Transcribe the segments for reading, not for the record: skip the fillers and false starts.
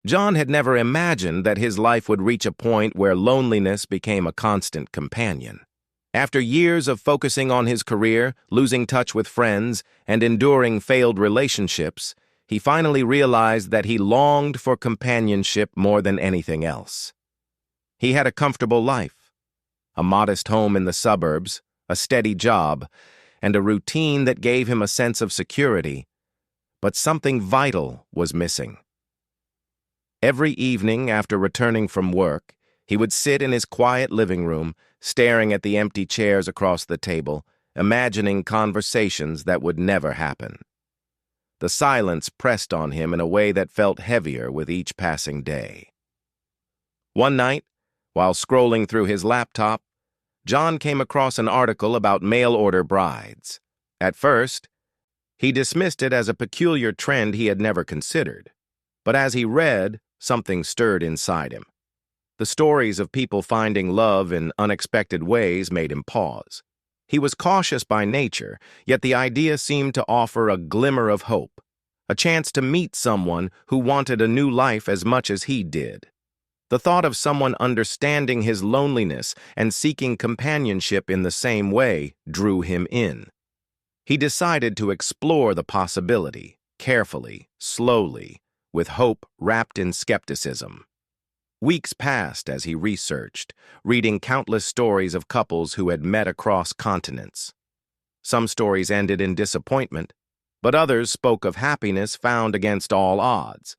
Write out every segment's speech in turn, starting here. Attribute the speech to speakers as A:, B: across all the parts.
A: John had never imagined that his life would reach a point where loneliness became a constant companion. After years of focusing on his career, losing touch with friends, and enduring failed relationships, he finally realized that he longed for companionship more than anything else. He had a comfortable life, a modest home in the suburbs, a steady job, and a routine that gave him a sense of security, but something vital was missing. Every evening after returning from work, he would sit in his quiet living room, staring at the empty chairs across the table, imagining conversations that would never happen. The silence pressed on him in a way that felt heavier with each passing day. One night, while scrolling through his laptop, John came across an article about mail-order brides. At first, he dismissed it as a peculiar trend he had never considered. But as he read, something stirred inside him. The stories of people finding love in unexpected ways made him pause. He was cautious by nature, yet the idea seemed to offer a glimmer of hope, a chance to meet someone who wanted a new life as much as he did. The thought of someone understanding his loneliness and seeking companionship in the same way drew him in. He decided to explore the possibility, carefully, slowly, with hope wrapped in skepticism. Weeks passed as he researched, reading countless stories of couples who had met across continents. Some stories ended in disappointment, but others spoke of happiness found against all odds.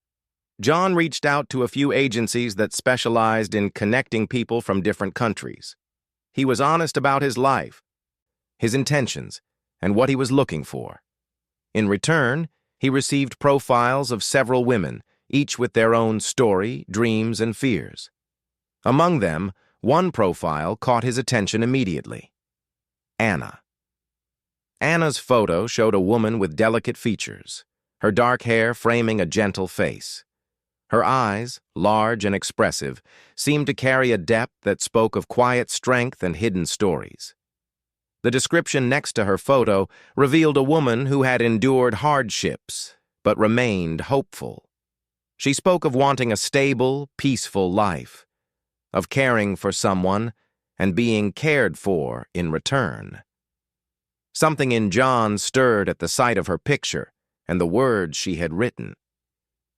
A: John reached out to a few agencies that specialized in connecting people from different countries. He was honest about his life, his intentions, and what he was looking for. In return, he received profiles of several women, each with their own story, dreams, and fears. Among them, one profile caught his attention immediately. Anna. Anna's photo showed a woman with delicate features, her dark hair framing a gentle face. Her eyes, large and expressive, seemed to carry a depth that spoke of quiet strength and hidden stories. The description next to her photo revealed a woman who had endured hardships, but remained hopeful. She spoke of wanting a stable, peaceful life, of caring for someone and being cared for in return. Something in John stirred at the sight of her picture and the words she had written.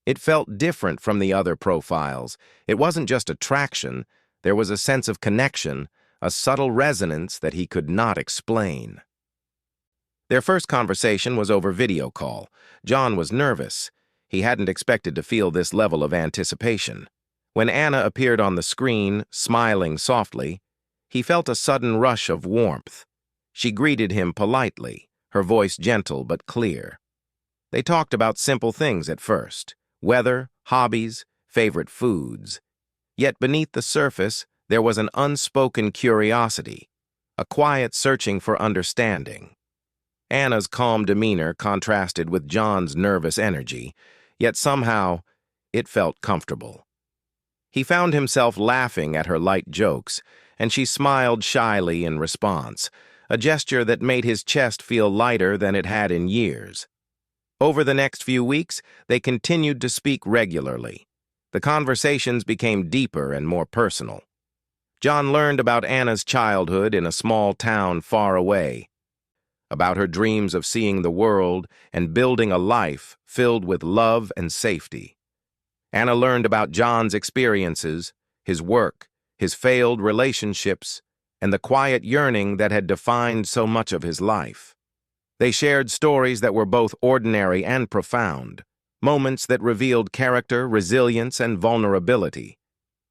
A: It felt different from the other profiles. It wasn't just attraction, there was a sense of connection, a subtle resonance that he could not explain. Their first conversation was over video call. John was nervous. He hadn't expected to feel this level of anticipation. When Anna appeared on the screen, smiling softly, he felt a sudden rush of warmth. She greeted him politely, her voice gentle but clear. They talked about simple things at first: weather, hobbies, favorite foods. Yet beneath the surface, there was an unspoken curiosity, a quiet searching for understanding. Anna's calm demeanor contrasted with John's nervous energy, yet somehow it felt comfortable. He found himself laughing at her light jokes, and she smiled shyly in response, a gesture that made his chest feel lighter than it had in years. Over the next few weeks, they continued to speak regularly. The conversations became deeper and more personal. John learned about Anna's childhood in a small town far away, about her dreams of seeing the world and building a life filled with love and safety. Anna learned about John's experiences, his work, his failed relationships, and the quiet yearning that had defined so much of his life. They shared stories that were both ordinary and profound, moments that revealed character, resilience, and vulnerability.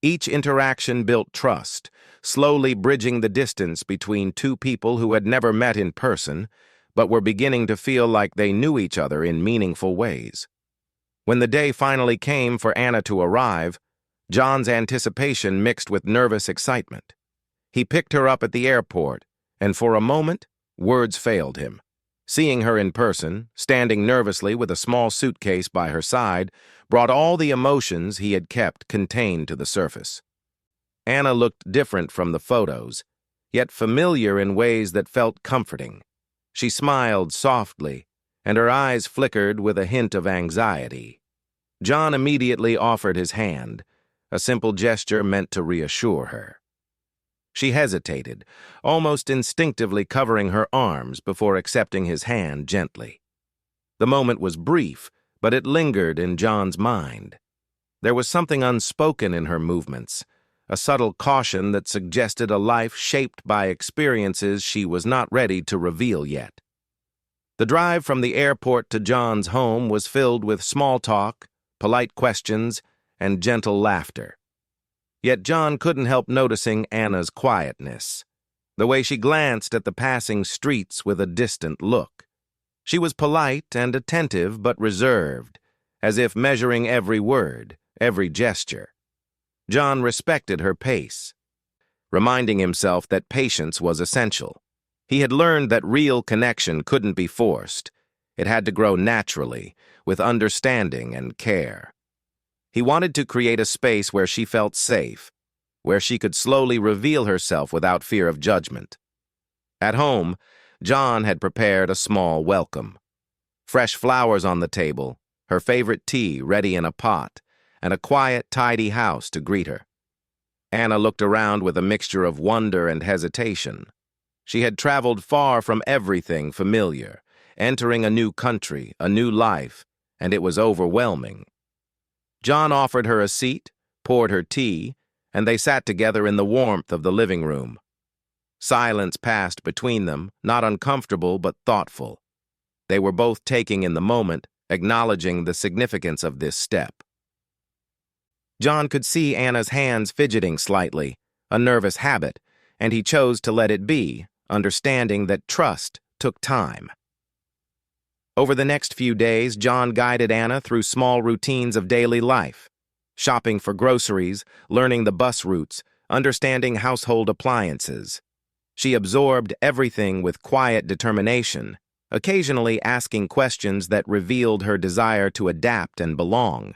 A: Each interaction built trust, slowly bridging the distance between two people who had never met in person, but were beginning to feel like they knew each other in meaningful ways. When the day finally came for Anna to arrive, John's anticipation mixed with nervous excitement. He picked her up at the airport, and for a moment, words failed him. Seeing her in person, standing nervously with a small suitcase by her side, brought all the emotions he had kept contained to the surface. Anna looked different from the photos, yet familiar in ways that felt comforting. She smiled softly, and her eyes flickered with a hint of anxiety. John immediately offered his hand, a simple gesture meant to reassure her. She hesitated, almost instinctively covering her arms before accepting his hand gently. The moment was brief, but it lingered in John's mind. There was something unspoken in her movements, a subtle caution that suggested a life shaped by experiences she was not ready to reveal yet. The drive from the airport to John's home was filled with small talk, polite questions, and gentle laughter. Yet John couldn't help noticing Anna's quietness, the way she glanced at the passing streets with a distant look. She was polite and attentive but reserved, as if measuring every word, every gesture. John respected her pace, reminding himself that patience was essential. He had learned that real connection couldn't be forced. It had to grow naturally, with understanding and care. He wanted to create a space where she felt safe, where she could slowly reveal herself without fear of judgment. At home, John had prepared a small welcome. Fresh flowers on the table, her favorite tea ready in a pot, and a quiet, tidy house to greet her. Anna looked around with a mixture of wonder and hesitation. She had traveled far from everything familiar, entering a new country, a new life, and it was overwhelming. John offered her a seat, poured her tea, and they sat together in the warmth of the living room. Silence passed between them, not uncomfortable but thoughtful. They were both taking in the moment, acknowledging the significance of this step. John could see Anna's hands fidgeting slightly, a nervous habit, and he chose to let it be, understanding that trust took time. Over the next few days, John guided Anna through small routines of daily life, shopping for groceries, learning the bus routes, understanding household appliances. She absorbed everything with quiet determination, occasionally asking questions that revealed her desire to adapt and belong.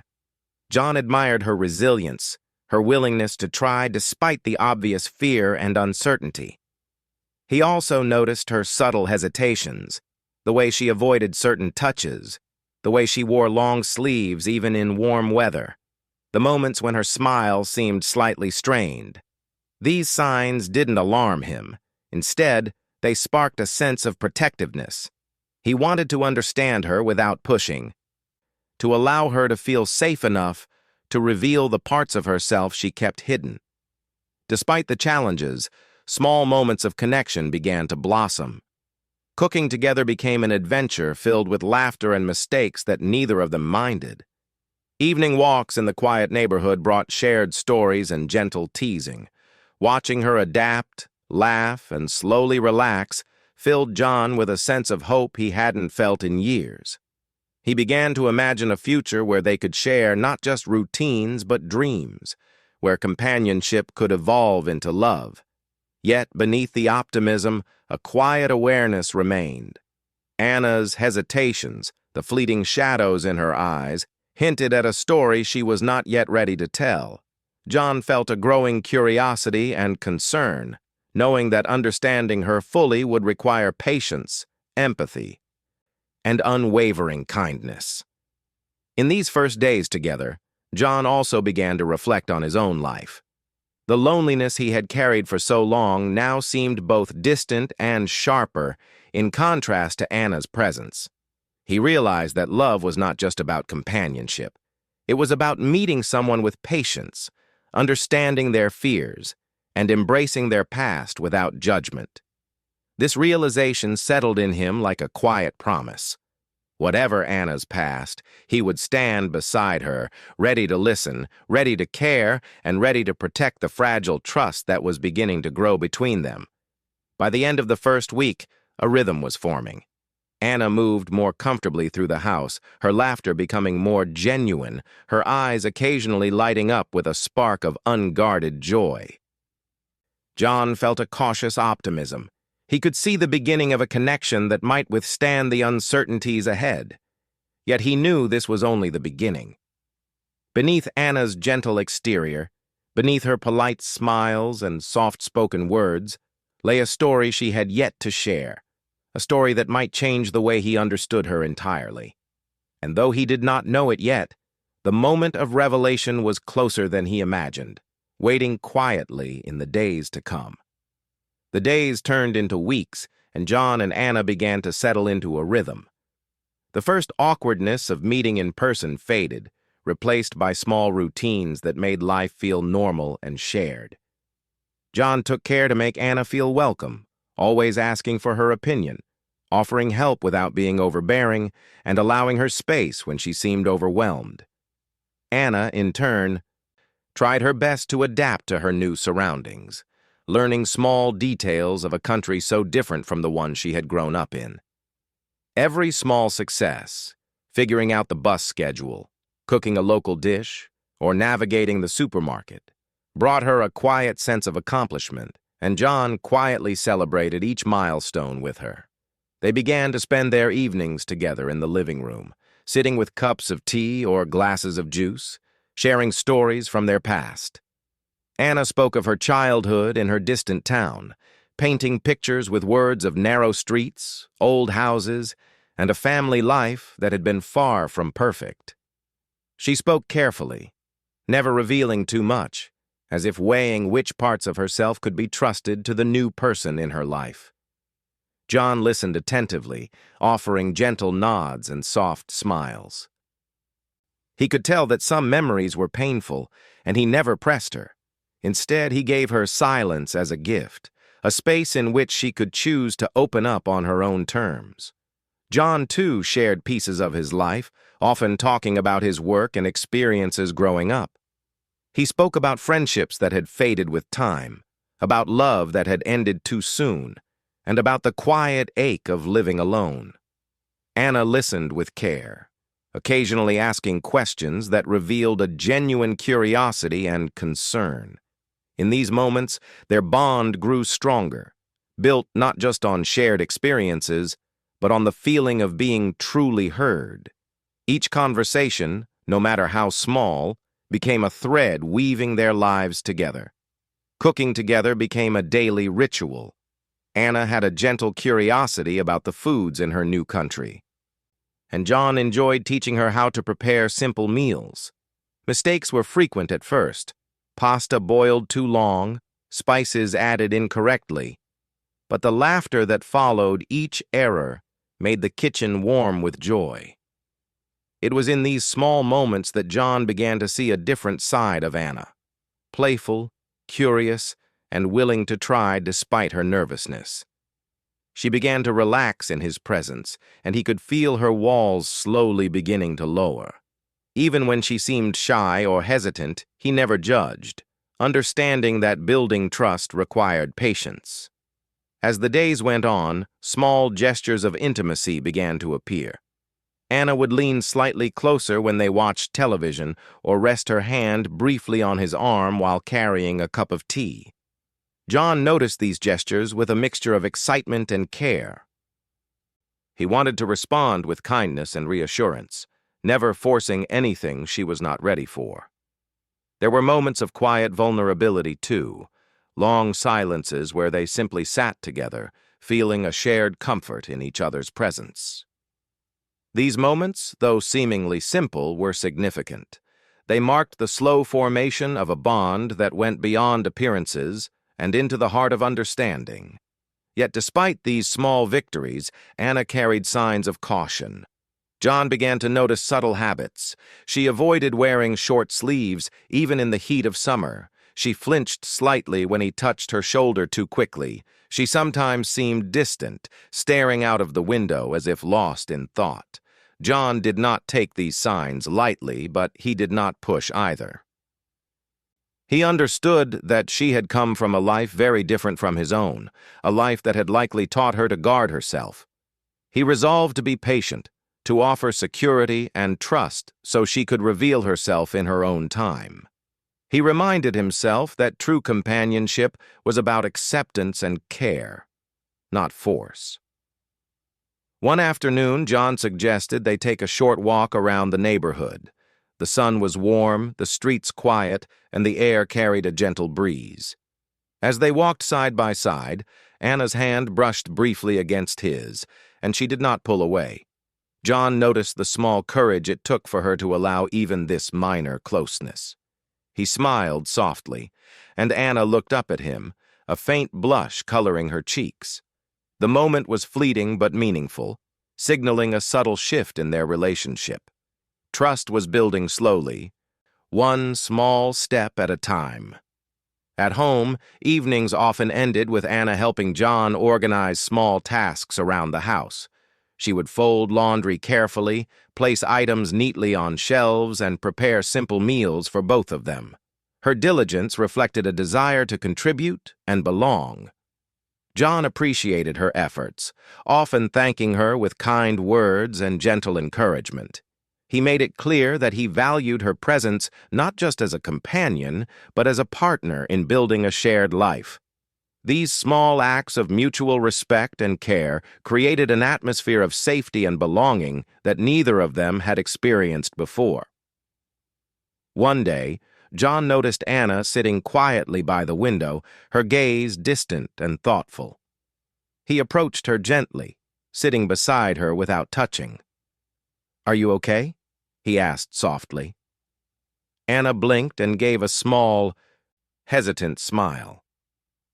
A: John admired her resilience, her willingness to try despite the obvious fear and uncertainty. He also noticed her subtle hesitations, the way she avoided certain touches, the way she wore long sleeves even in warm weather, the moments when her smile seemed slightly strained. These signs didn't alarm him. Instead, they sparked a sense of protectiveness. He wanted to understand her without pushing, to allow her to feel safe enough to reveal the parts of herself she kept hidden. Despite the challenges, small moments of connection began to blossom. Cooking together became an adventure filled with laughter and mistakes that neither of them minded. Evening walks in the quiet neighborhood brought shared stories and gentle teasing. Watching her adapt, laugh, and slowly relax filled John with a sense of hope he hadn't felt in years. He began to imagine a future where they could share not just routines but dreams, where companionship could evolve into love. Yet beneath the optimism, a quiet awareness remained. Anna's hesitations, the fleeting shadows in her eyes, hinted at a story she was not yet ready to tell. John felt a growing curiosity and concern, knowing that understanding her fully would require patience, empathy, and unwavering kindness. In these first days together, John also began to reflect on his own life. The loneliness he had carried for so long now seemed both distant and sharper, in contrast to Anna's presence. He realized that love was not just about companionship. It was about meeting someone with patience, understanding their fears, and embracing their past without judgment. This realization settled in him like a quiet promise. Whatever Anna's past, he would stand beside her, ready to listen, ready to care, and ready to protect the fragile trust that was beginning to grow between them. By the end of the first week, a rhythm was forming. Anna moved more comfortably through the house, her laughter becoming more genuine, her eyes occasionally lighting up with a spark of unguarded joy. John felt a cautious optimism. He could see the beginning of a connection that might withstand the uncertainties ahead. Yet he knew this was only the beginning. Beneath Anna's gentle exterior, beneath her polite smiles and soft-spoken words, lay a story she had yet to share, a story that might change the way he understood her entirely. And though he did not know it yet, The moment of revelation was closer than he imagined, waiting quietly in the days to come. The days turned into weeks, and John and Anna began to settle into a rhythm. The first awkwardness of meeting in person faded, replaced by small routines that made life feel normal and shared. John took care to make Anna feel welcome, always asking for her opinion, offering help without being overbearing, and allowing her space when she seemed overwhelmed. Anna, in turn, tried her best to adapt to her new surroundings, learning small details of a country so different from the one she had grown up in. Every small success, figuring out the bus schedule, cooking a local dish, or navigating the supermarket, brought her a quiet sense of accomplishment, and John quietly celebrated each milestone with her. They began to spend their evenings together in the living room, sitting with cups of tea or glasses of juice, sharing stories from their past. Anna spoke of her childhood in her distant town, painting pictures with words of narrow streets, old houses, and a family life that had been far from perfect. She spoke carefully, never revealing too much, as if weighing which parts of herself could be trusted to the new person in her life. John listened attentively, offering gentle nods and soft smiles. He could tell that some memories were painful, and he never pressed her. Instead, he gave her silence as a gift, a space in which she could choose to open up on her own terms. John, too, shared pieces of his life, often talking about his work and experiences growing up. He spoke about friendships that had faded with time, about love that had ended too soon, and about the quiet ache of living alone. Anna listened with care, occasionally asking questions that revealed a genuine curiosity and concern. In these moments, their bond grew stronger, built not just on shared experiences, but on the feeling of being truly heard. Each conversation, no matter how small, became a thread weaving their lives together. Cooking together became a daily ritual. Anna had a gentle curiosity about the foods in her new country, and John enjoyed teaching her how to prepare simple meals. Mistakes were frequent at first. Pasta boiled too long, spices added incorrectly, but the laughter that followed each error made the kitchen warm with joy. It was in these small moments that John began to see a different side of Anna, playful, curious, and willing to try despite her nervousness. She began to relax in his presence, and he could feel her walls slowly beginning to lower. Even when she seemed shy or hesitant, he never judged, understanding that building trust required patience. As the days went on, small gestures of intimacy began to appear. Anna would lean slightly closer when they watched television or rest her hand briefly on his arm while carrying a cup of tea. John noticed these gestures with a mixture of excitement and care. He wanted to respond with kindness and reassurance, never forcing anything she was not ready for. There were moments of quiet vulnerability, too, long silences where they simply sat together, feeling a shared comfort in each other's presence. These moments, though seemingly simple, were significant. They marked the slow formation of a bond that went beyond appearances and into the heart of understanding. Yet despite these small victories, Anna carried signs of caution. John began to notice subtle habits. She avoided wearing short sleeves, even in the heat of summer. She flinched slightly when he touched her shoulder too quickly. She sometimes seemed distant, staring out of the window as if lost in thought. John did not take these signs lightly, but he did not push either. He understood that she had come from a life very different from his own, a life that had likely taught her to guard herself. He resolved to be patient, to offer security and trust so she could reveal herself in her own time. He reminded himself that true companionship was about acceptance and care, not force. One afternoon, John suggested they take a short walk around the neighborhood. The sun was warm, the streets quiet, and the air carried a gentle breeze. As they walked side by side, Anna's hand brushed briefly against his, and she did not pull away. John noticed the small courage it took for her to allow even this minor closeness. He smiled softly, and Anna looked up at him, a faint blush coloring her cheeks. The moment was fleeting but meaningful, signaling a subtle shift in their relationship. Trust was building slowly, one small step at a time. At home, evenings often ended with Anna helping John organize small tasks around the house. She would fold laundry carefully, place items neatly on shelves, and prepare simple meals for both of them. Her diligence reflected a desire to contribute and belong. John appreciated her efforts, often thanking her with kind words and gentle encouragement. He made it clear that he valued her presence not just as a companion, but as a partner in building a shared life. These small acts of mutual respect and care created an atmosphere of safety and belonging that neither of them had experienced before. One day, John noticed Anna sitting quietly by the window, her gaze distant and thoughtful. He approached her gently, sitting beside her without touching. "Are you okay?" he asked softly. Anna blinked and gave a small, hesitant smile.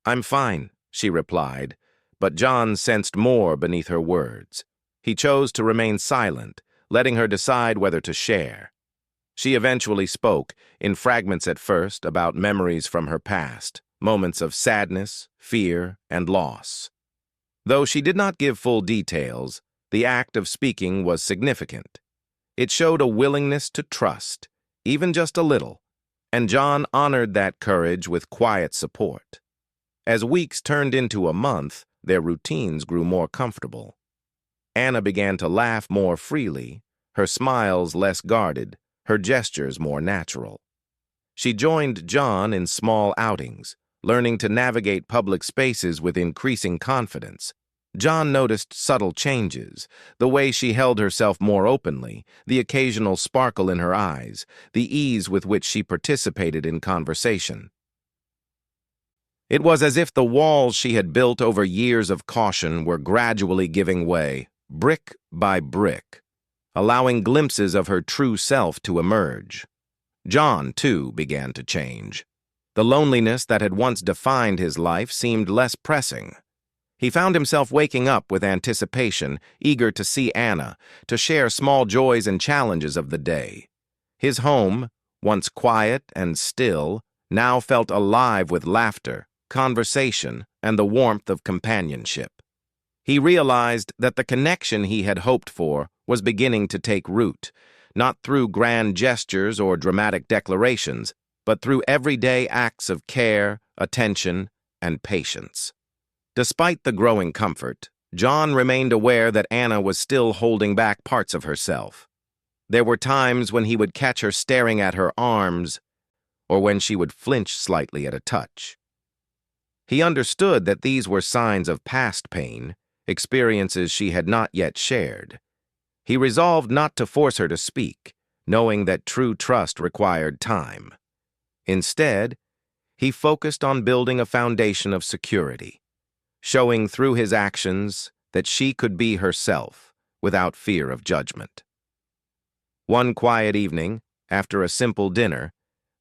A: "I'm fine," she replied, but John sensed more beneath her words. He chose to remain silent, letting her decide whether to share. She eventually spoke, in fragments at first, about memories from her past, moments of sadness, fear, and loss. Though she did not give full details, the act of speaking was significant. It showed a willingness to trust, even just a little, and John honored that courage with quiet support. As weeks turned into a month, their routines grew more comfortable. Anna began to laugh more freely, her smiles less guarded, her gestures more natural. She joined John in small outings, learning to navigate public spaces with increasing confidence. John noticed subtle changes, the way she held herself more openly, the occasional sparkle in her eyes, the ease with which she participated in conversation. It was as if the walls she had built over years of caution were gradually giving way, brick by brick, allowing glimpses of her true self to emerge. John, too, began to change. The loneliness that had once defined his life seemed less pressing. He found himself waking up with anticipation, eager to see Anna, to share small joys and challenges of the day. His home, once quiet and still, now felt alive with laughter, conversation, and the warmth of companionship. He realized that the connection he had hoped for was beginning to take root, not through grand gestures or dramatic declarations, but through everyday acts of care, attention, and patience. Despite the growing comfort, John remained aware that Anna was still holding back parts of herself. There were times when he would catch her staring at her arms, or when she would flinch slightly at a touch. He understood that these were signs of past pain, experiences she had not yet shared. He resolved not to force her to speak, knowing that true trust required time. Instead, he focused on building a foundation of security, showing through his actions that she could be herself without fear of judgment. One quiet evening, after a simple dinner,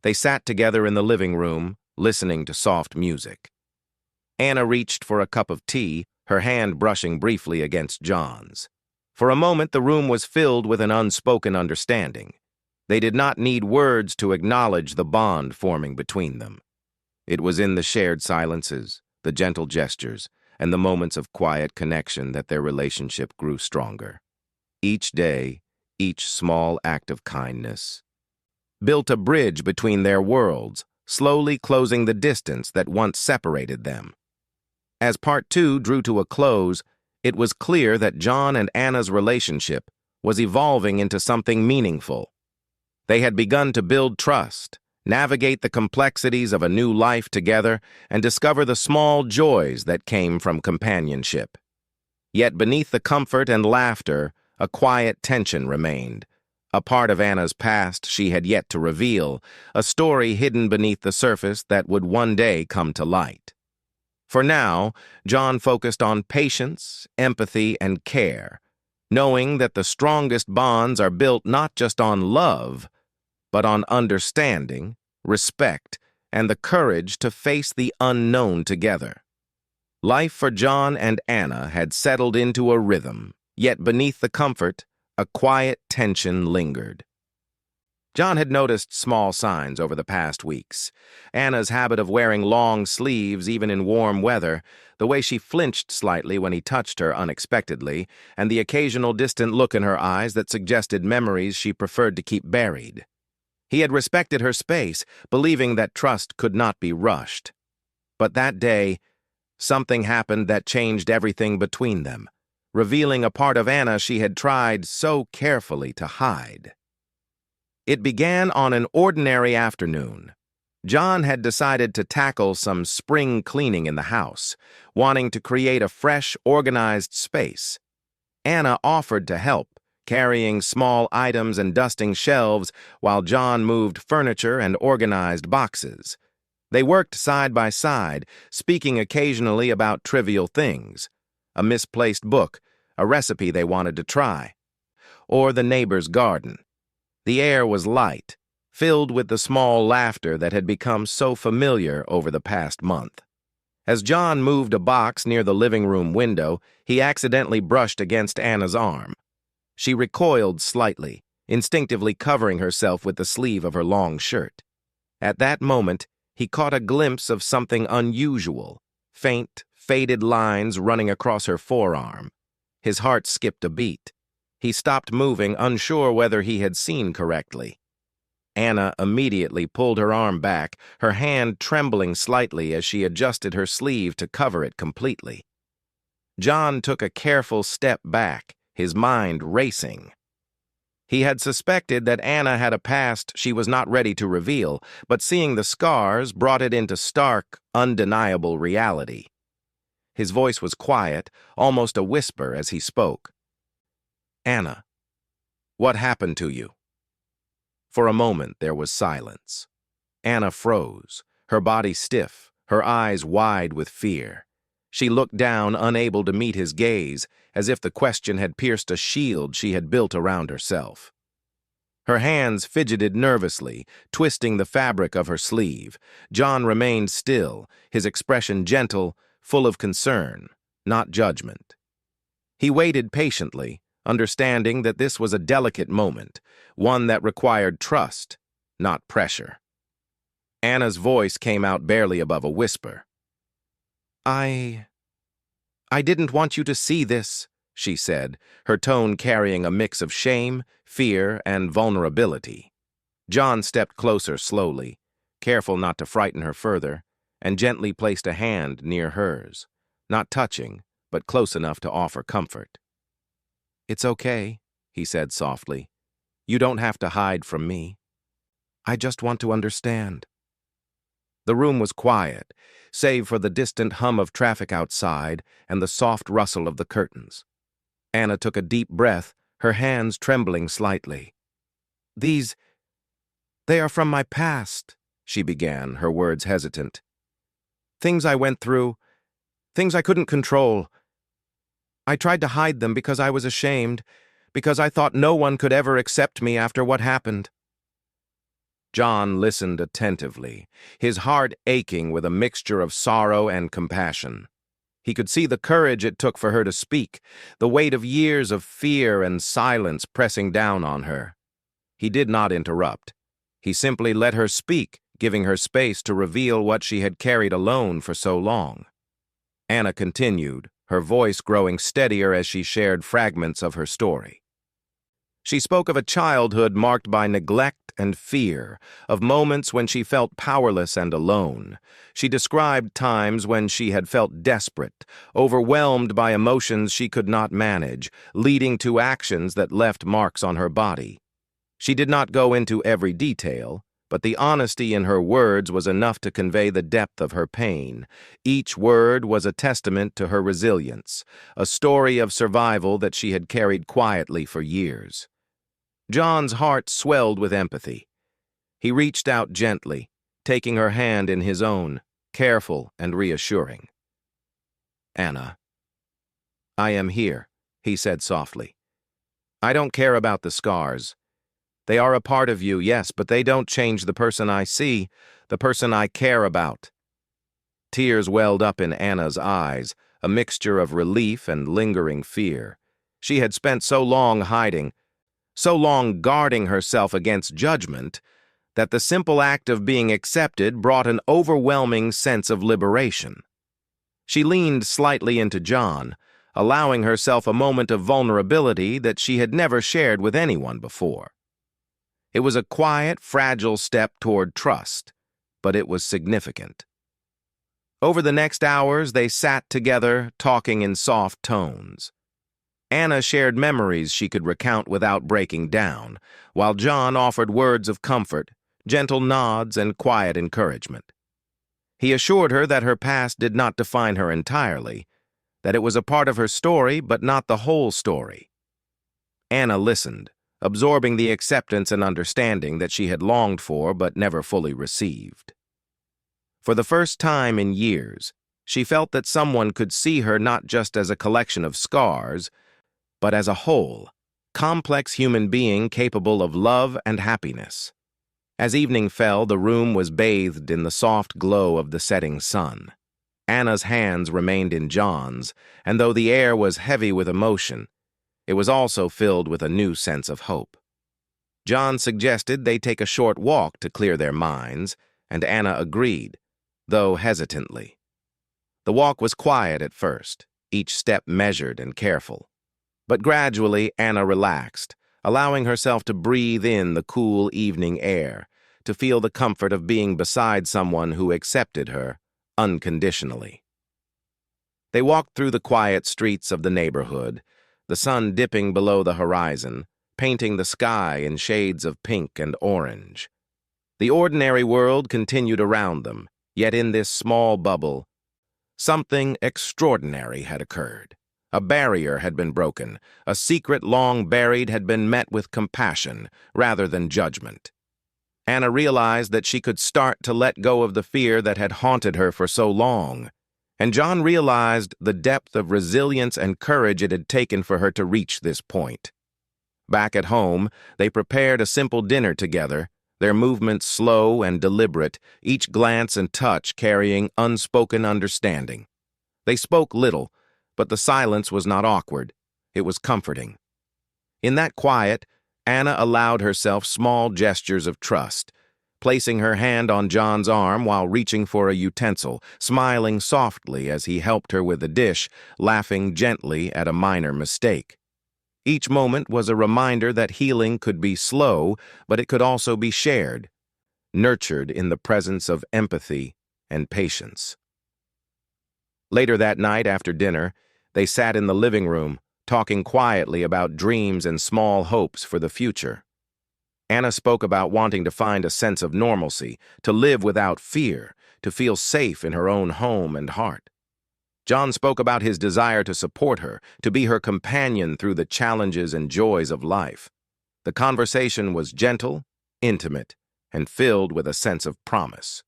A: they sat together in the living room, listening to soft music. Anna reached for a cup of tea, her hand brushing briefly against John's. For a moment, the room was filled with an unspoken understanding. They did not need words to acknowledge the bond forming between them. It was in the shared silences, the gentle gestures, and the moments of quiet connection that their relationship grew stronger. Each day, each small act of kindness built a bridge between their worlds, slowly closing the distance that once separated them. As part 2 drew to a close, it was clear that John and Anna's relationship was evolving into something meaningful. They had begun to build trust, navigate the complexities of a new life together, and discover the small joys that came from companionship. Yet beneath the comfort and laughter, a quiet tension remained, a part of Anna's past she had yet to reveal, a story hidden beneath the surface that would one day come to light. For now, John focused on patience, empathy, and care, knowing that the strongest bonds are built not just on love, but on understanding, respect, and the courage to face the unknown together. Life for John and Anna had settled into a rhythm, yet beneath the comfort, a quiet tension lingered. John had noticed small signs over the past weeks. Anna's habit of wearing long sleeves even in warm weather, the way she flinched slightly when he touched her unexpectedly, and the occasional distant look in her eyes that suggested memories she preferred to keep buried. He had respected her space, believing that trust could not be rushed. But that day, something happened that changed everything between them, revealing a part of Anna she had tried so carefully to hide. It began on an ordinary afternoon. John had decided to tackle some spring cleaning in the house, wanting to create a fresh, organized space. Anna offered to help, carrying small items and dusting shelves while John moved furniture and organized boxes. They worked side by side, speaking occasionally about trivial things, a misplaced book, a recipe they wanted to try, or the neighbor's garden. The air was light, filled with the small laughter that had become so familiar over the past month. As John moved a box near the living room window, he accidentally brushed against Anna's arm. She recoiled slightly, instinctively covering herself with the sleeve of her long shirt. At that moment, he caught a glimpse of something unusual, faint, faded lines running across her forearm. His heart skipped a beat. He stopped moving, unsure whether he had seen correctly. Anna immediately pulled her arm back, her hand trembling slightly as she adjusted her sleeve to cover it completely. John took a careful step back, his mind racing. He had suspected that Anna had a past she was not ready to reveal, but seeing the scars brought it into stark, undeniable reality. His voice was quiet, almost a whisper as he spoke. "Anna, what happened to you?" For a moment there was silence. Anna froze, her body stiff, her eyes wide with fear. She looked down, unable to meet his gaze, as if the question had pierced a shield she had built around herself. Her hands fidgeted nervously, twisting the fabric of her sleeve. John remained still, his expression gentle, full of concern, not judgment. He waited patiently, understanding that this was a delicate moment, one that required trust, not pressure. Anna's voice came out barely above a whisper. I didn't want you to see this," she said, her tone carrying a mix of shame, fear, and vulnerability. John stepped closer slowly, careful not to frighten her further, and gently placed a hand near hers, not touching, but close enough to offer comfort. "It's okay," he said softly. "You don't have to hide from me. I just want to understand." The room was quiet, save for the distant hum of traffic outside and the soft rustle of the curtains. Anna took a deep breath, her hands trembling slightly. They are from my past," she began, her words hesitant. "Things I went through, things I couldn't control. I tried to hide them because I was ashamed, because I thought no one could ever accept me after what happened." John listened attentively, his heart aching with a mixture of sorrow and compassion. He could see the courage it took for her to speak, the weight of years of fear and silence pressing down on her. He did not interrupt. He simply let her speak, giving her space to reveal what she had carried alone for so long. Anna continued, her voice growing steadier as she shared fragments of her story. She spoke of a childhood marked by neglect and fear, of moments when she felt powerless and alone. She described times when she had felt desperate, overwhelmed by emotions she could not manage, leading to actions that left marks on her body. She did not go into every detail, but the honesty in her words was enough to convey the depth of her pain. Each word was a testament to her resilience, a story of survival that she had carried quietly for years. John's heart swelled with empathy. He reached out gently, taking her hand in his own, careful and reassuring. "Anna, I am here," he said softly. I don't care about the scars. They are a part of you, yes, but they don't change the person I see, the person I care about. Tears welled up in Anna's eyes, a mixture of relief and lingering fear. She had spent so long hiding, so long guarding herself against judgment, that the simple act of being accepted brought an overwhelming sense of liberation. She leaned slightly into John, allowing herself a moment of vulnerability that she had never shared with anyone before. It was a quiet, fragile step toward trust, but it was significant. Over the next hours, they sat together, talking in soft tones. Anna shared memories she could recount without breaking down, while John offered words of comfort, gentle nods, and quiet encouragement. He assured her that her past did not define her entirely, that it was a part of her story but not the whole story. Anna listened, absorbing the acceptance and understanding that she had longed for but never fully received. For the first time in years, she felt that someone could see her not just as a collection of scars, but as a whole, complex human being capable of love and happiness. As evening fell, the room was bathed in the soft glow of the setting sun. Anna's hands remained in John's, and though the air was heavy with emotion, it was also filled with a new sense of hope. John suggested they take a short walk to clear their minds, and Anna agreed, though hesitantly. The walk was quiet at first, each step measured and careful. But gradually Anna relaxed, allowing herself to breathe in the cool evening air, to feel the comfort of being beside someone who accepted her unconditionally. They walked through the quiet streets of the neighborhood, the sun dipping below the horizon, painting the sky in shades of pink and orange. The ordinary world continued around them, yet in this small bubble, something extraordinary had occurred. A barrier had been broken, a secret long buried had been met with compassion rather than judgment. Anna realized that she could start to let go of the fear that had haunted her for so long, and John realized the depth of resilience and courage it had taken for her to reach this point. Back at home, they prepared a simple dinner together, their movements slow and deliberate, each glance and touch carrying unspoken understanding. They spoke little, but the silence was not awkward. It was comforting. In that quiet, Anna allowed herself small gestures of trust, placing her hand on John's arm while reaching for a utensil, smiling softly as he helped her with a dish, laughing gently at a minor mistake. Each moment was a reminder that healing could be slow, but it could also be shared, nurtured in the presence of empathy and patience. Later that night after dinner, they sat in the living room, talking quietly about dreams and small hopes for the future. Anna spoke about wanting to find a sense of normalcy, to live without fear, to feel safe in her own home and heart. John spoke about his desire to support her, to be her companion through the challenges and joys of life. The conversation was gentle, intimate, and filled with a sense of promise.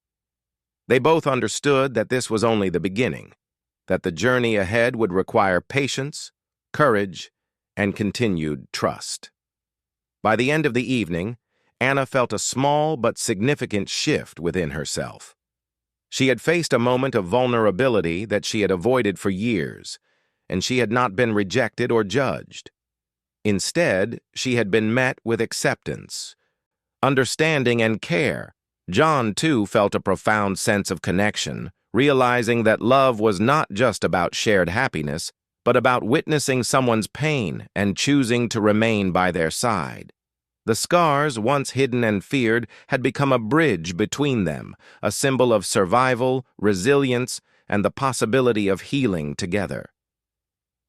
A: They both understood that this was only the beginning, that the journey ahead would require patience, courage, and continued trust. By the end of the evening, Anna felt a small but significant shift within herself. She had faced a moment of vulnerability that she had avoided for years, and she had not been rejected or judged. Instead, she had been met with acceptance, understanding, and care. John, too, felt a profound sense of connection, realizing that love was not just about shared happiness, but about witnessing someone's pain and choosing to remain by their side. The scars, once hidden and feared, had become a bridge between them, a symbol of survival, resilience, and the possibility of healing together.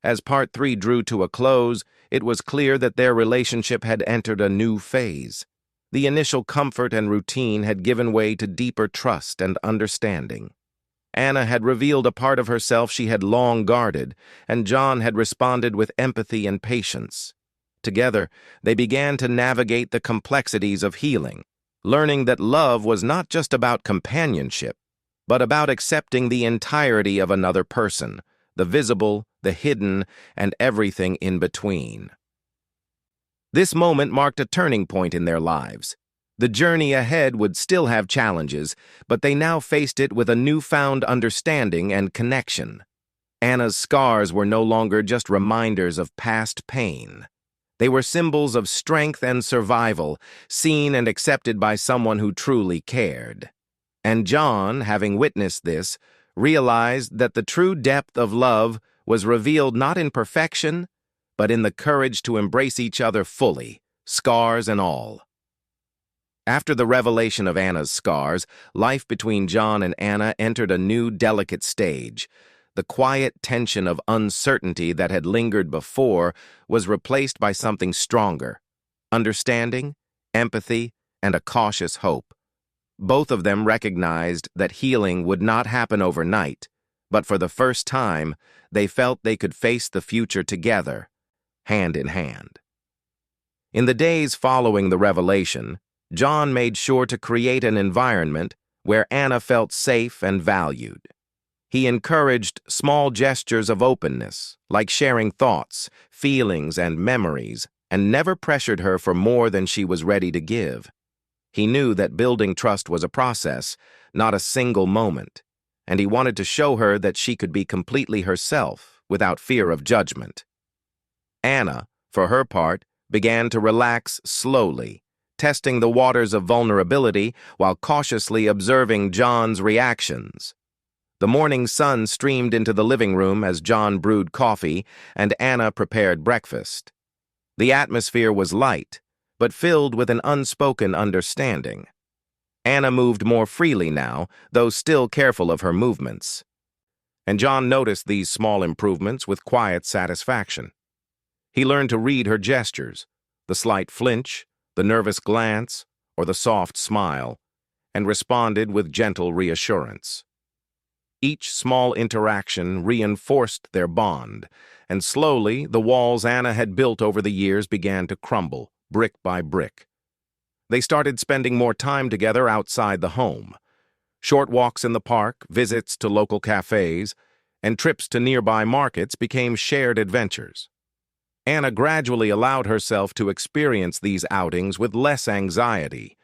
A: As Part 3 drew to a close, it was clear that their relationship had entered a new phase. The initial comfort and routine had given way to deeper trust and understanding. Anna had revealed a part of herself she had long guarded, and John had responded with empathy and patience. Together, they began to navigate the complexities of healing, learning that love was not just about companionship, but about accepting the entirety of another person, the visible, the hidden, and everything in between. This moment marked a turning point in their lives. The journey ahead would still have challenges, but they now faced it with a newfound understanding and connection. Anna's scars were no longer just reminders of past pain. They were symbols of strength and survival, seen and accepted by someone who truly cared. And John, having witnessed this, realized that the true depth of love was revealed not in perfection, but in the courage to embrace each other fully, scars and all. After the revelation of Anna's scars, life between John and Anna entered a new delicate stage. The quiet tension of uncertainty that had lingered before was replaced by something stronger: understanding, empathy, and a cautious hope. Both of them recognized that healing would not happen overnight, but for the first time, they felt they could face the future together, hand in hand. In the days following the revelation, John made sure to create an environment where Anna felt safe and valued. He encouraged small gestures of openness, like sharing thoughts, feelings, and memories, and never pressured her for more than she was ready to give. He knew that building trust was a process, not a single moment, and he wanted to show her that she could be completely herself without fear of judgment. Anna, for her part, began to relax slowly, testing the waters of vulnerability while cautiously observing John's reactions. The morning sun streamed into the living room as John brewed coffee and Anna prepared breakfast. The atmosphere was light, but filled with an unspoken understanding. Anna moved more freely now, though still careful of her movements. And John noticed these small improvements with quiet satisfaction. He learned to read her gestures, the slight flinch, the nervous glance, or the soft smile, and responded with gentle reassurance. Each small interaction reinforced their bond, and slowly the walls Anna had built over the years began to crumble, brick by brick. They started spending more time together outside the home. Short walks in the park, visits to local cafes, and trips to nearby markets became shared adventures. Anna gradually allowed herself to experience these outings with less anxiety,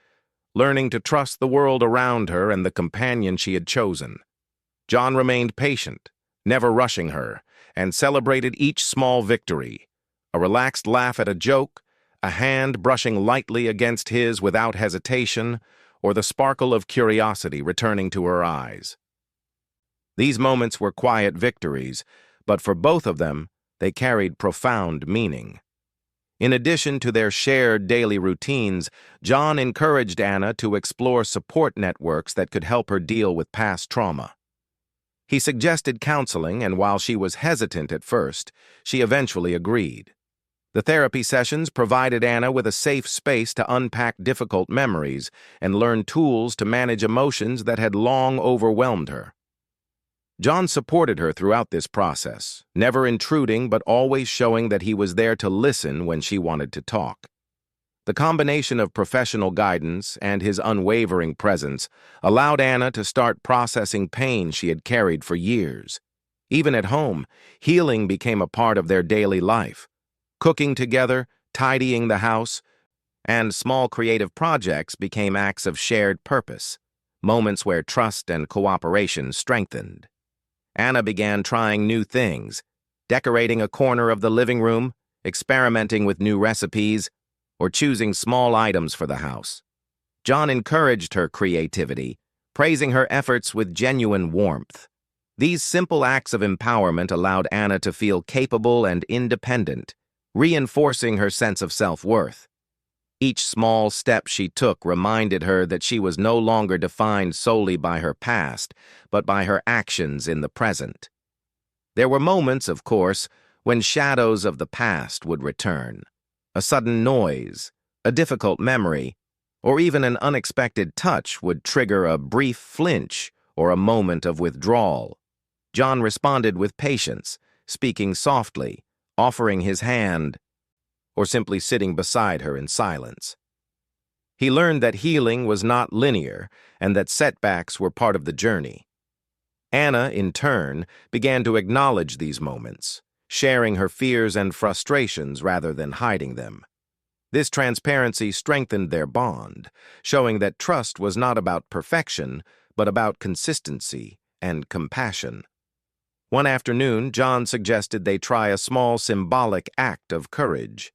A: learning to trust the world around her and the companion she had chosen. John remained patient, never rushing her, and celebrated each small victory: a relaxed laugh at a joke, a hand brushing lightly against his without hesitation, or the sparkle of curiosity returning to her eyes. These moments were quiet victories, but for both of them, they carried profound meaning. In addition to their shared daily routines, John encouraged Anna to explore support networks that could help her deal with past trauma. He suggested counseling, and while she was hesitant at first, she eventually agreed. The therapy sessions provided Anna with a safe space to unpack difficult memories and learn tools to manage emotions that had long overwhelmed her. John supported her throughout this process, never intruding but always showing that he was there to listen when she wanted to talk. The combination of professional guidance and his unwavering presence allowed Anna to start processing pain she had carried for years. Even at home, healing became a part of their daily life. Cooking together, tidying the house, and small creative projects became acts of shared purpose, moments where trust and cooperation strengthened. Anna began trying new things, decorating a corner of the living room, experimenting with new recipes, or choosing small items for the house. John encouraged her creativity, praising her efforts with genuine warmth. These simple acts of empowerment allowed Anna to feel capable and independent, reinforcing her sense of self-worth. Each small step she took reminded her that she was no longer defined solely by her past, but by her actions in the present. There were moments, of course, when shadows of the past would return. A sudden noise, a difficult memory, or even an unexpected touch would trigger a brief flinch or a moment of withdrawal. John responded with patience, speaking softly, offering his hand, or simply sitting beside her in silence. He learned that healing was not linear and that setbacks were part of the journey. Anna, in turn, began to acknowledge these moments, sharing her fears and frustrations rather than hiding them. This transparency strengthened their bond, showing that trust was not about perfection, but about consistency and compassion. One afternoon, John suggested they try a small symbolic act of courage.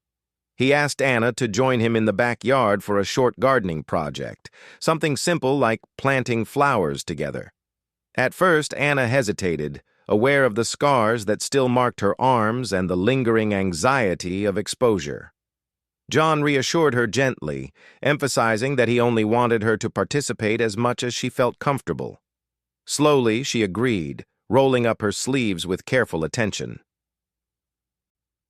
A: He asked Anna to join him in the backyard for a short gardening project, something simple like planting flowers together. At first, Anna hesitated, aware of the scars that still marked her arms and the lingering anxiety of exposure. John reassured her gently, emphasizing that he only wanted her to participate as much as she felt comfortable. Slowly, she agreed, rolling up her sleeves with careful attention.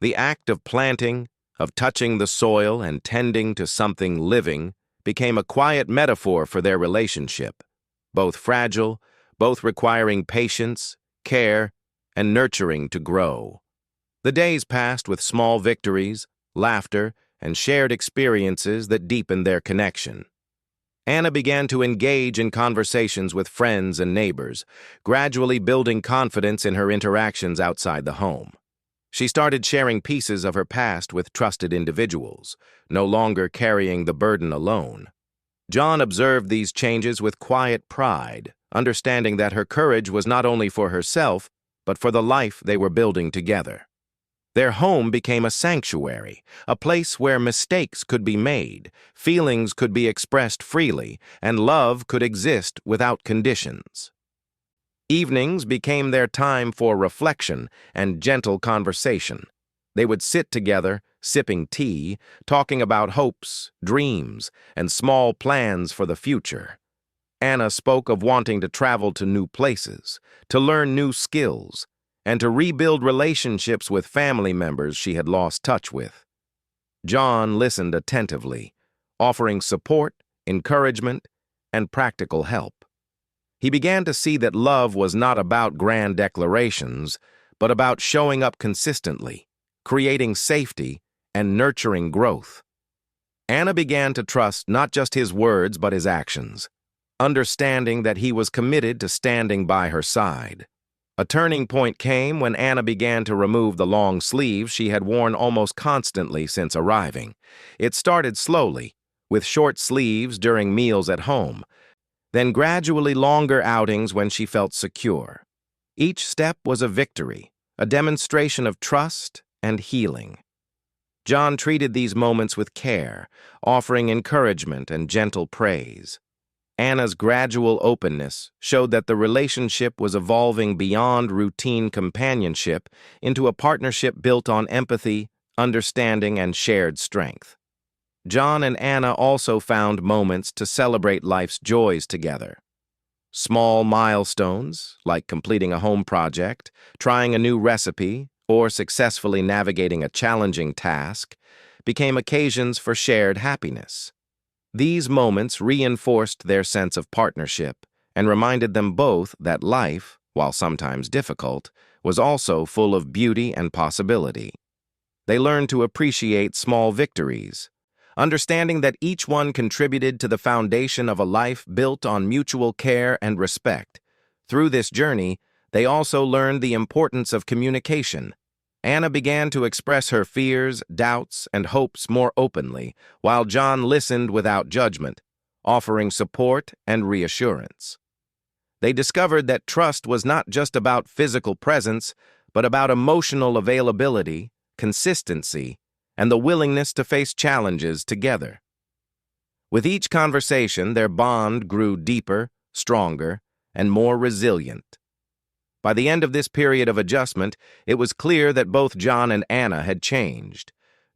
A: The act of planting, of touching the soil and tending to something living, became a quiet metaphor for their relationship, both fragile, both requiring patience, care, and nurturing to grow. The days passed with small victories, laughter, and shared experiences that deepened their connection. Anna began to engage in conversations with friends and neighbors, gradually building confidence in her interactions outside the home. She started sharing pieces of her past with trusted individuals, no longer carrying the burden alone. John observed these changes with quiet pride, understanding that her courage was not only for herself, but for the life they were building together. Their home became a sanctuary, a place where mistakes could be made, feelings could be expressed freely, and love could exist without conditions. Evenings became their time for reflection and gentle conversation. They would sit together, sipping tea, talking about hopes, dreams, and small plans for the future. Anna spoke of wanting to travel to new places, to learn new skills, and to rebuild relationships with family members she had lost touch with. John listened attentively, offering support, encouragement, and practical help. He began to see that love was not about grand declarations, but about showing up consistently, creating safety, and nurturing growth. Anna began to trust not just his words but his actions, understanding that he was committed to standing by her side. A turning point came when Anna began to remove the long sleeves she had worn almost constantly since arriving. It started slowly, with short sleeves during meals at home, then gradually longer outings when she felt secure. Each step was a victory, a demonstration of trust and healing. John treated these moments with care, offering encouragement and gentle praise. Anna's gradual openness showed that the relationship was evolving beyond routine companionship into a partnership built on empathy, understanding, and shared strength. John and Anna also found moments to celebrate life's joys together. Small milestones, like completing a home project, trying a new recipe, or successfully navigating a challenging task, became occasions for shared happiness. These moments reinforced their sense of partnership and reminded them both that life, while sometimes difficult, was also full of beauty and possibility. They learned to appreciate small victories, understanding that each one contributed to the foundation of a life built on mutual care and respect. Through this journey, they also learned the importance of communication. Anna began to express her fears, doubts, and hopes more openly, while John listened without judgment, offering support and reassurance. They discovered that trust was not just about physical presence, but about emotional availability, consistency, and the willingness to face challenges together. With each conversation, their bond grew deeper, stronger, and more resilient. By the end of this period of adjustment, it was clear that both John and Anna had changed.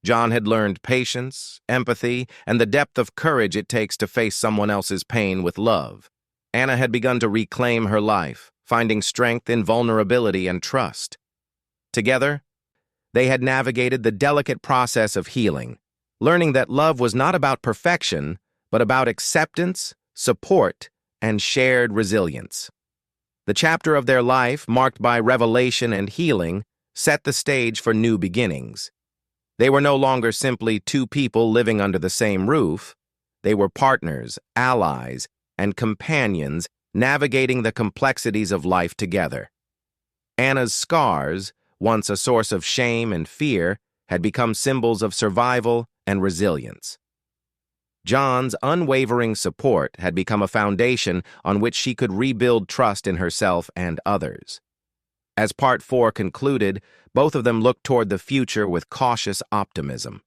A: John had learned patience, empathy, and the depth of courage it takes to face someone else's pain with love. Anna had begun to reclaim her life, finding strength in vulnerability and trust. Together, they had navigated the delicate process of healing, learning that love was not about perfection, but about acceptance, support, and shared resilience. The chapter of their life, marked by revelation and healing, set the stage for new beginnings. They were no longer simply two people living under the same roof. They were partners, allies, and companions navigating the complexities of life together. Anna's scars, once a source of shame and fear, had become symbols of survival and resilience. John's unwavering support had become a foundation on which she could rebuild trust in herself and others. As Part 4 concluded, both of them looked toward the future with cautious optimism.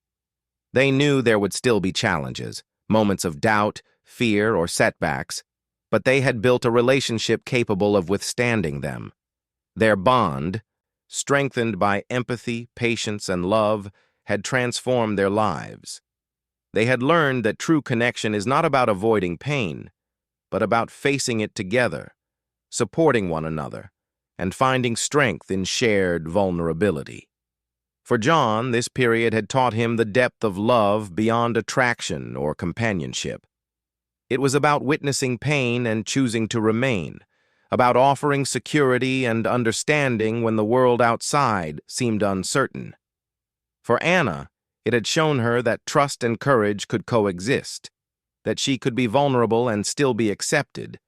A: They knew there would still be challenges, moments of doubt, fear, or setbacks, but they had built a relationship capable of withstanding them. Their bond, strengthened by empathy, patience, and love, had transformed their lives. They had learned that true connection is not about avoiding pain, but about facing it together, supporting one another, and finding strength in shared vulnerability. For John, this period had taught him the depth of love beyond attraction or companionship. It was about witnessing pain and choosing to remain, about offering security and understanding when the world outside seemed uncertain. For Anna, it had shown her that trust and courage could coexist, that she could be vulnerable and still be accepted,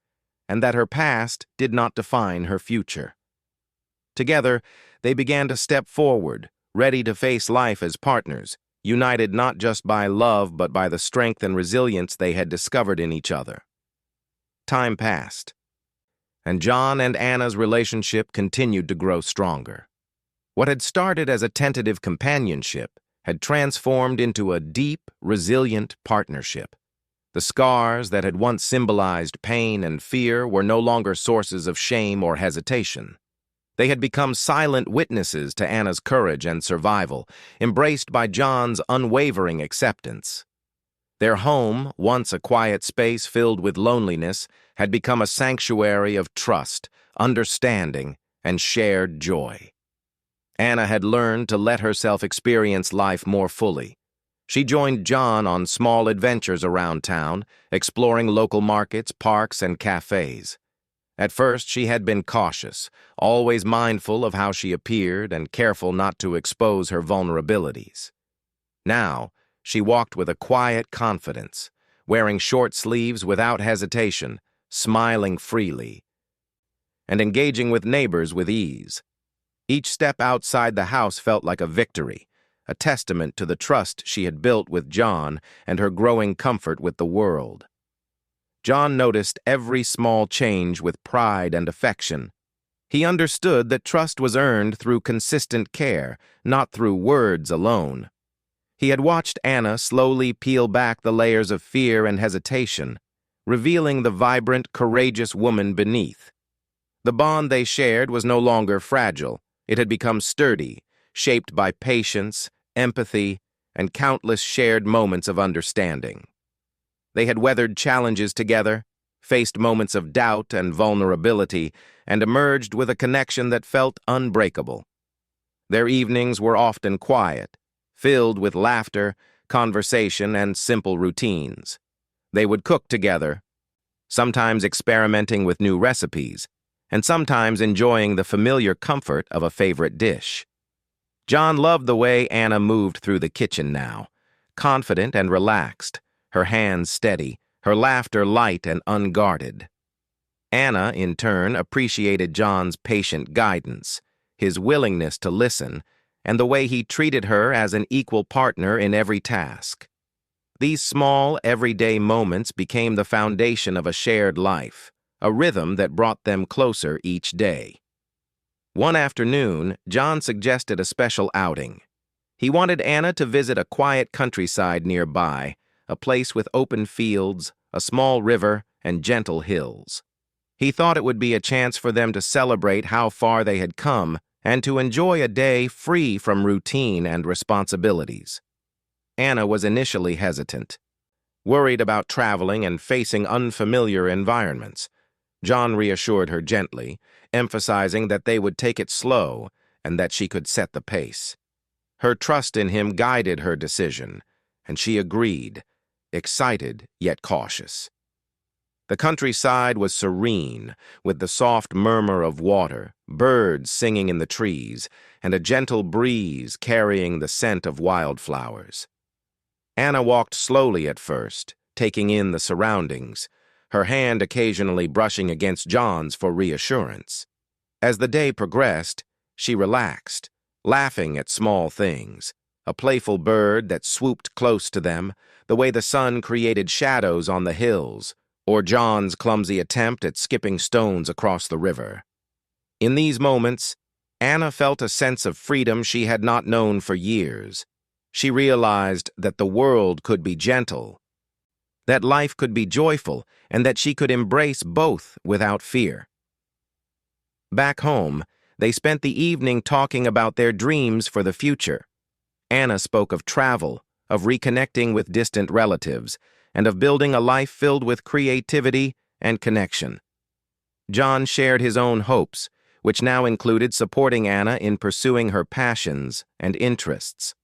A: and that her past did not define her future. Together, they began to step forward, ready to face life as partners, united not just by love but by the strength and resilience they had discovered in each other. Time passed, and John and Anna's relationship continued to grow stronger. What had started as a tentative companionship had transformed into a deep, resilient partnership. The scars that had once symbolized pain and fear were no longer sources of shame or hesitation. They had become silent witnesses to Anna's courage and survival, embraced by John's unwavering acceptance. Their home, once a quiet space filled with loneliness, had become a sanctuary of trust, understanding, and shared joy. Anna had learned to let herself experience life more fully. She joined John on small adventures around town, exploring local markets, parks, and cafes. At first, she had been cautious, always mindful of how she appeared and careful not to expose her vulnerabilities. Now, she walked with a quiet confidence, wearing short sleeves without hesitation, smiling freely, and engaging with neighbors with ease. Each step outside the house felt like a victory, a testament to the trust she had built with John and her growing comfort with the world. John noticed every small change with pride and affection. He understood that trust was earned through consistent care, not through words alone. He had watched Anna slowly peel back the layers of fear and hesitation, revealing the vibrant, courageous woman beneath. The bond they shared was no longer fragile. It had become sturdy, shaped by patience, empathy, and countless shared moments of understanding. They had weathered challenges together, faced moments of doubt and vulnerability, and emerged with a connection that felt unbreakable. Their evenings were often quiet, filled with laughter, conversation, and simple routines. They would cook together, sometimes experimenting with new recipes, and sometimes enjoying the familiar comfort of a favorite dish. John loved the way Anna moved through the kitchen now, confident and relaxed, her hands steady, her laughter light and unguarded. Anna, in turn, appreciated John's patient guidance, his willingness to listen, and the way he treated her as an equal partner in every task. These small, everyday moments became the foundation of a shared life, a rhythm that brought them closer each day. One afternoon, John suggested a special outing. He wanted Anna to visit a quiet countryside nearby, a place with open fields, a small river, and gentle hills. He thought it would be a chance for them to celebrate how far they had come and to enjoy a day free from routine and responsibilities. Anna was initially hesitant, worried about traveling and facing unfamiliar environments. John reassured her gently, emphasizing that they would take it slow and that she could set the pace. Her trust in him guided her decision, and she agreed, excited yet cautious. The countryside was serene, with the soft murmur of water, birds singing in the trees, and a gentle breeze carrying the scent of wildflowers. Anna walked slowly at first, taking in the surroundings, her hand occasionally brushing against John's for reassurance. As the day progressed, she relaxed, laughing at small things, a playful bird that swooped close to them, the way the sun created shadows on the hills, or John's clumsy attempt at skipping stones across the river. In these moments, Anna felt a sense of freedom she had not known for years. She realized that the world could be gentle, that life could be joyful, and that she could embrace both without fear. Back home, they spent the evening talking about their dreams for the future. Anna spoke of travel, of reconnecting with distant relatives, and of building a life filled with creativity and connection. John shared his own hopes, which now included supporting Anna in pursuing her passions and interests.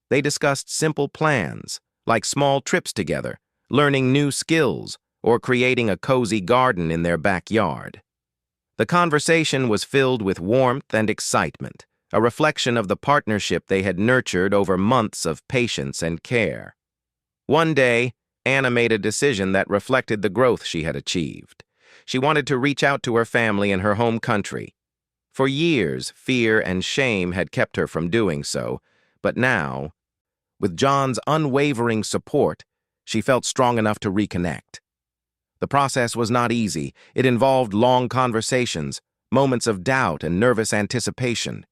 A: They discussed simple plans, like small trips together, learning new skills, or creating a cozy garden in their backyard. The conversation was filled with warmth and excitement, a reflection of the partnership they had nurtured over months of patience and care. One day, Anna made a decision that reflected the growth she had achieved. She wanted to reach out to her family in her home country. For years, fear and shame had kept her from doing so, but now, with John's unwavering support, she felt strong enough to reconnect. The process was not easy. It involved long conversations, moments of doubt and nervous anticipation.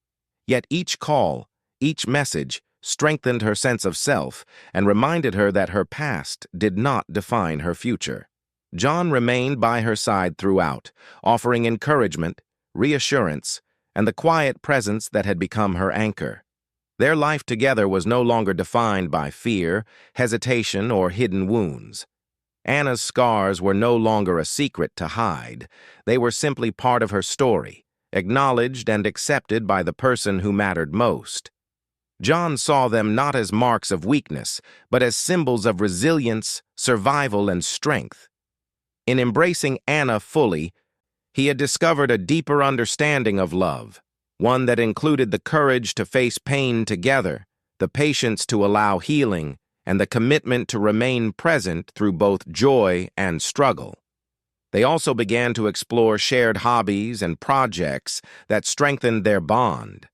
A: Yet each call, each message, strengthened her sense of self and reminded her that her past did not define her future. John remained by her side throughout, offering encouragement, reassurance, and the quiet presence that had become her anchor. Their life together was no longer defined by fear, hesitation, or hidden wounds. Anna's scars were no longer a secret to hide. They were simply part of her story, acknowledged and accepted by the person who mattered most. John saw them not as marks of weakness, but as symbols of resilience, survival, and strength. In embracing Anna fully, he had discovered a deeper understanding of love, one that included the courage to face pain together, the patience to allow healing, and the commitment to remain present through both joy and struggle. They also began to explore shared hobbies and projects that strengthened their bond.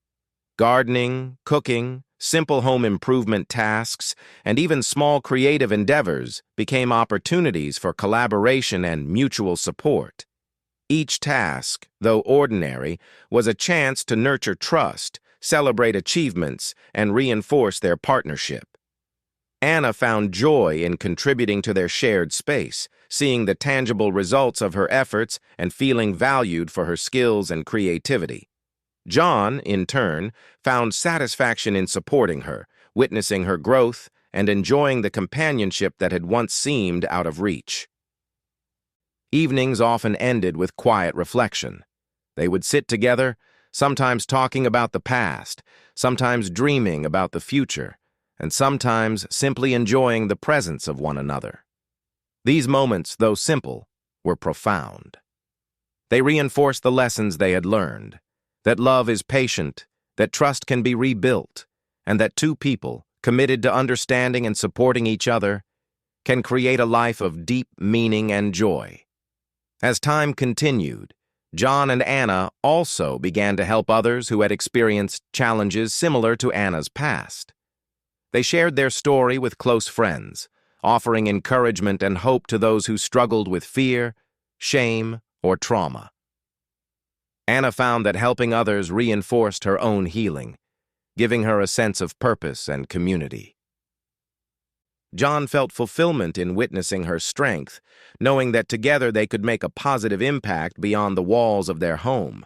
A: Gardening, cooking, simple home improvement tasks, and even small creative endeavors became opportunities for collaboration and mutual support. Each task, though ordinary, was a chance to nurture trust, celebrate achievements, and reinforce their partnership. Anna found joy in contributing to their shared space, seeing the tangible results of her efforts and feeling valued for her skills and creativity. John, in turn, found satisfaction in supporting her, witnessing her growth, and enjoying the companionship that had once seemed out of reach. Evenings often ended with quiet reflection. They would sit together, sometimes talking about the past, sometimes dreaming about the future, and sometimes simply enjoying the presence of one another. These moments, though simple, were profound. They reinforced the lessons they had learned, that love is patient, that trust can be rebuilt, and that two people, committed to understanding and supporting each other, can create a life of deep meaning and joy. As time continued, John and Anna also began to help others who had experienced challenges similar to Anna's past. They shared their story with close friends, offering encouragement and hope to those who struggled with fear, shame, or trauma. Anna found that helping others reinforced her own healing, giving her a sense of purpose and community. John felt fulfillment in witnessing her strength, knowing that together they could make a positive impact beyond the walls of their home.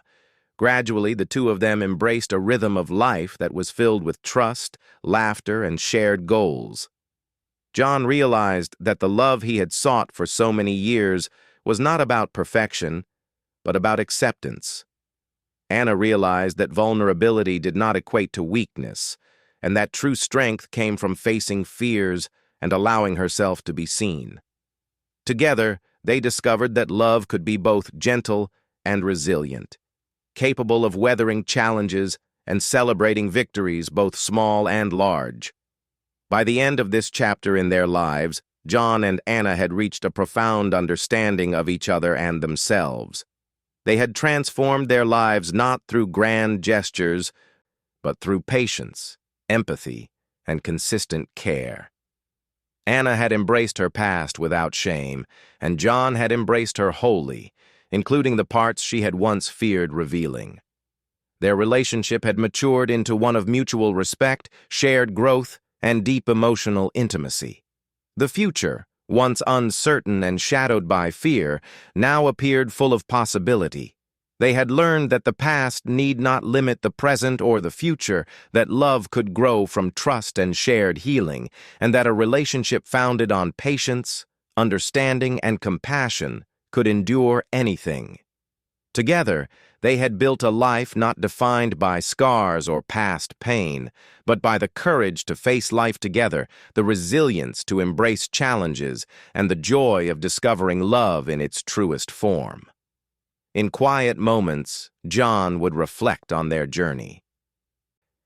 A: Gradually, the two of them embraced a rhythm of life that was filled with trust, laughter, and shared goals. John realized that the love he had sought for so many years was not about perfection, but about acceptance. Anna realized that vulnerability did not equate to weakness, and that true strength came from facing fears and allowing herself to be seen. Together, they discovered that love could be both gentle and resilient, capable of weathering challenges and celebrating victories both small and large. By the end of this chapter in their lives, John and Anna had reached a profound understanding of each other and themselves. They had transformed their lives not through grand gestures, but through patience, empathy, and consistent care. Anna had embraced her past without shame, and John had embraced her wholly, including the parts she had once feared revealing. Their relationship had matured into one of mutual respect, shared growth, and deep emotional intimacy. The future, once uncertain and shadowed by fear, now appeared full of possibility. They had learned that the past need not limit the present or the future, that love could grow from trust and shared healing, and that a relationship founded on patience, understanding, and compassion could endure anything. Together, they had built a life not defined by scars or past pain, but by the courage to face life together, the resilience to embrace challenges, and the joy of discovering love in its truest form. In quiet moments, John would reflect on their journey.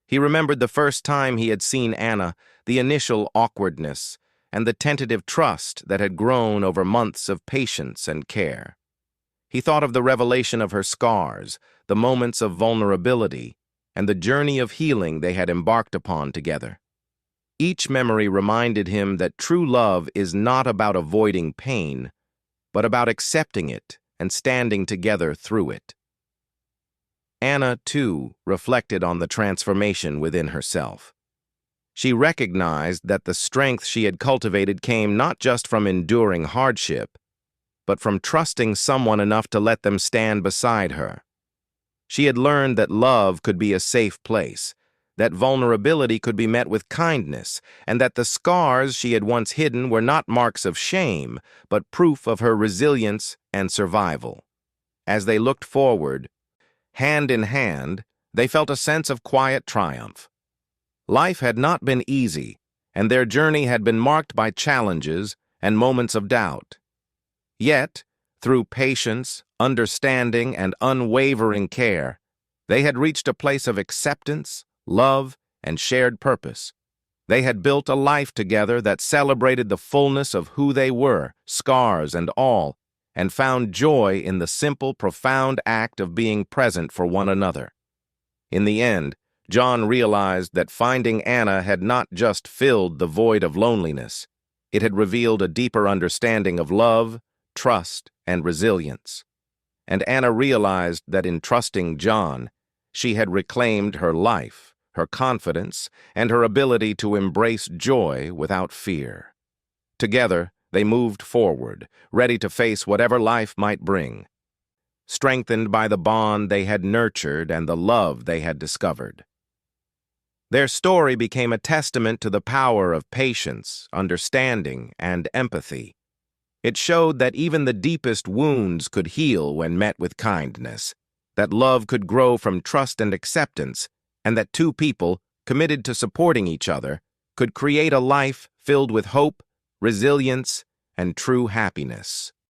A: He remembered the first time he had seen Anna, the initial awkwardness, and the tentative trust that had grown over months of patience and care. He thought of the revelation of her scars, the moments of vulnerability, and the journey of healing they had embarked upon together. Each memory reminded him that true love is not about avoiding pain, but about accepting it and standing together through it. Anna, too, reflected on the transformation within herself. She recognized that the strength she had cultivated came not just from enduring hardship, but from trusting someone enough to let them stand beside her. She had learned that love could be a safe place, that vulnerability could be met with kindness, and that the scars she had once hidden were not marks of shame, but proof of her resilience and survival. As they looked forward, hand in hand, they felt a sense of quiet triumph. Life had not been easy, and their journey had been marked by challenges and moments of doubt. Yet, through patience, understanding, and unwavering care, they had reached a place of acceptance, love, and shared purpose. They had built a life together that celebrated the fullness of who they were, scars and all, and found joy in the simple, profound act of being present for one another. In the end, John realized that finding Anna had not just filled the void of loneliness, it had revealed a deeper understanding of love, trust, and resilience. And Anna realized that in trusting John, she had reclaimed her life, her confidence, and her ability to embrace joy without fear. Together, they moved forward, ready to face whatever life might bring, strengthened by the bond they had nurtured and the love they had discovered. Their story became a testament to the power of patience, understanding, and empathy. It showed that even the deepest wounds could heal when met with kindness, that love could grow from trust and acceptance, and that two people, committed to supporting each other, could create a life filled with hope, resilience, and true happiness.